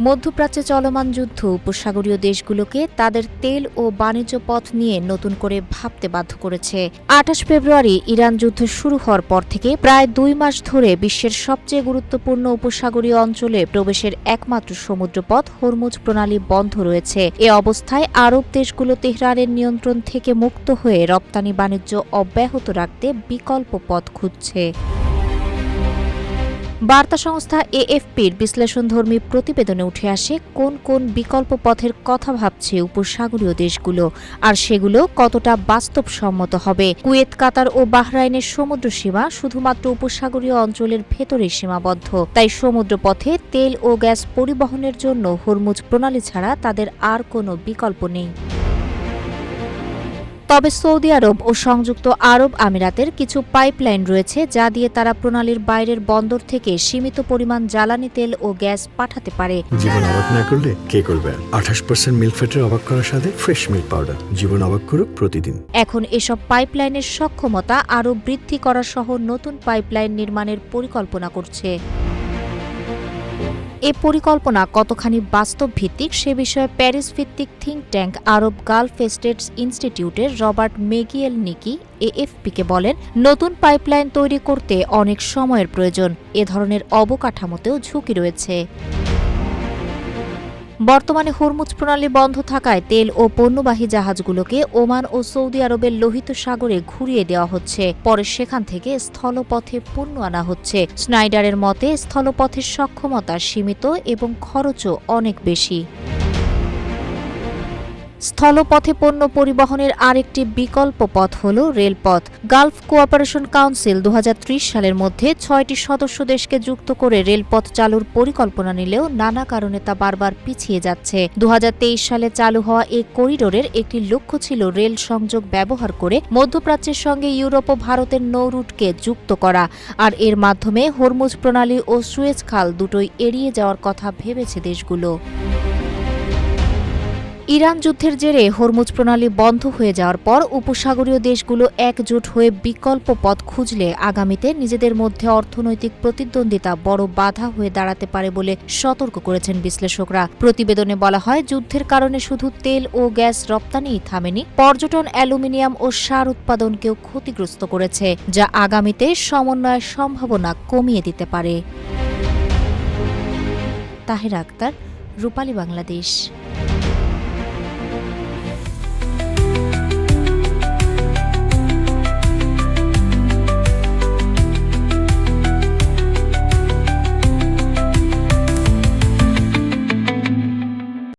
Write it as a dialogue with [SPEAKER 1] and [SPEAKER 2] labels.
[SPEAKER 1] মধ্যপ্রাচ্যে চলমান যুদ্ধ উপসাগরীয় দেশগুলোকে তাদের তেল ও বাণিজ্য পথ নিয়ে নতুন করে ভাবতে বাধ্য করেছে। ২৮ ফেব্রুয়ারি ইরান যুদ্ধ শুরু হওয়ার পর থেকে প্রায় ২ মাস ধরে বিশ্বের সবচেয়ে গুরুত্বপূর্ণ উপসাগরীয় অঞ্চলে প্রবেশের একমাত্র সমুদ্রপথ হরমুজ প্রণালী বন্ধ রয়েছে। এ অবস্থায় আরব দেশগুলো তেহরানের নিয়ন্ত্রণ থেকে মুক্ত হয়ে রপ্তানি বাণিজ্য অব্যাহত রাখতে বিকল্প পথ খুঁজছে। বার্তা সংস্থা এএফপির বিশ্লেষণধর্মী প্রতিবেদনে উঠে আসে কোন কোন বিকল্প পথের কথা ভাবছে উপসাগরীয় দেশগুলো, আর সেগুলো কতটা বাস্তবসম্মত হবে। কুয়েত, কাতার ও বাহরাইনের সমুদ্র সীমা শুধুমাত্র উপসাগরীয় অঞ্চলের ভেতরে সীমাবদ্ধ, তাই সমুদ্রপথে তেল ও গ্যাস পরিবহনের জন্য হরমুজ প্রণালী ছাড়া তাদের আর কোনো বিকল্প নেই। তবে সৌদি আরব ও সংযুক্ত আরব আমিরাতের কিছু পাইপলাইন রয়েছে, যা দিয়ে তারা প্রণালীর বাইরের বন্দর থেকে সীমিত পরিমাণ জ্বালানি তেল ও গ্যাস পাঠাতে পারে।
[SPEAKER 2] জীবন অবাক না করলে কে করবে? 28% মিল্ক ফ্যাটের অবাক করার সাথে ফ্রেশ মিল্ক পাউডার। জীবন অবাক করুক প্রতিদিন।
[SPEAKER 1] এখন এসব পাইপলাইনের সক্ষমতা আরও বৃদ্ধি করা সহ নতুন পাইপলাইন নির্মাণের পরিকল্পনা করছে। এ পরিকল্পনা কতখানি বাস্তব ভিত্তিক সে বিষয়ে প্যারিস ভিত্তিক থিঙ্ক ট্যাঙ্ক আরব গালফ স্টেটস ইনস্টিটিউটের রবার্ট মেগিয়েল নিকি এএফপিকে বলেন, নতুন পাইপলাইন তৈরি করতে অনেক সময়ের প্রয়োজন। এ ধরনের অবকাঠামোতেও ঝুঁকি রয়েছে। বর্তমানে হরমুজ প্রণালী বন্ধ থাকায় তেল ও পণ্যবাহী জাহাজগুলোকে ওমান ও সৌদি আরবের লোহিত সাগরে ঘুরিয়ে দেওয়া হচ্ছে, পরে সেখান থেকে স্থলপথে পণ্য আনা হচ্ছে। স্নাইডারের মতে স্থলপথের সক্ষমতা সীমিত এবং খরচও অনেক বেশি। স্থলপথে পণ্য পরিবহনের আরেকটি বিকল্প পথ হল রেলপথ। গালফ কোঅপারেশন কাউন্সিল ২০৩০ সালের মধ্যে ৬টি সদস্য দেশকে যুক্ত করে রেলপথ চালুর পরিকল্পনা নিলেও নানা কারণে তা বারবার পিছিয়ে যাচ্ছে। ২০২৩ সালে চালু হওয়া এই করিডোরের একটি লক্ষ্য ছিল রেল সংযোগ ব্যবহার করে মধ্যপ্রাচ্যের সঙ্গে ইউরোপ ও ভারতের নৌরুটকে যুক্ত করা, আর এর মাধ্যমে হরমুজ প্রণালী ও সুয়েজ খাল দুটোই এড়িয়ে যাওয়ার কথা ভেবেছে দেশগুলো। ইরান যুদ্ধের জেরে হরমুজ প্রণালী বন্ধ হয়ে যাওয়ার পর উপসাগরীয় দেশগুলো একজোট হয়ে বিকল্প পথ খুঁজলে আগামীতে নিজেদের মধ্যে অর্থনৈতিক প্রতিদ্বন্দ্বিতা বড় বাধা হয়ে দাঁড়াতে পারে বলে সতর্ক করেছেন বিশ্লেষকরা। প্রতিবেদনে বলা হয়, যুদ্ধের কারণে শুধু তেল ও গ্যাস রপ্তানিই থামেনি, পর্যটন, অ্যালুমিনিয়াম ও সার উৎপাদনকেও ক্ষতিগ্রস্ত করেছে, যা আগামীতে সমন্বয়ের সম্ভাবনা কমিয়ে দিতে পারে। তাহেরা আক্তার, রূপালী বাংলাদেশ।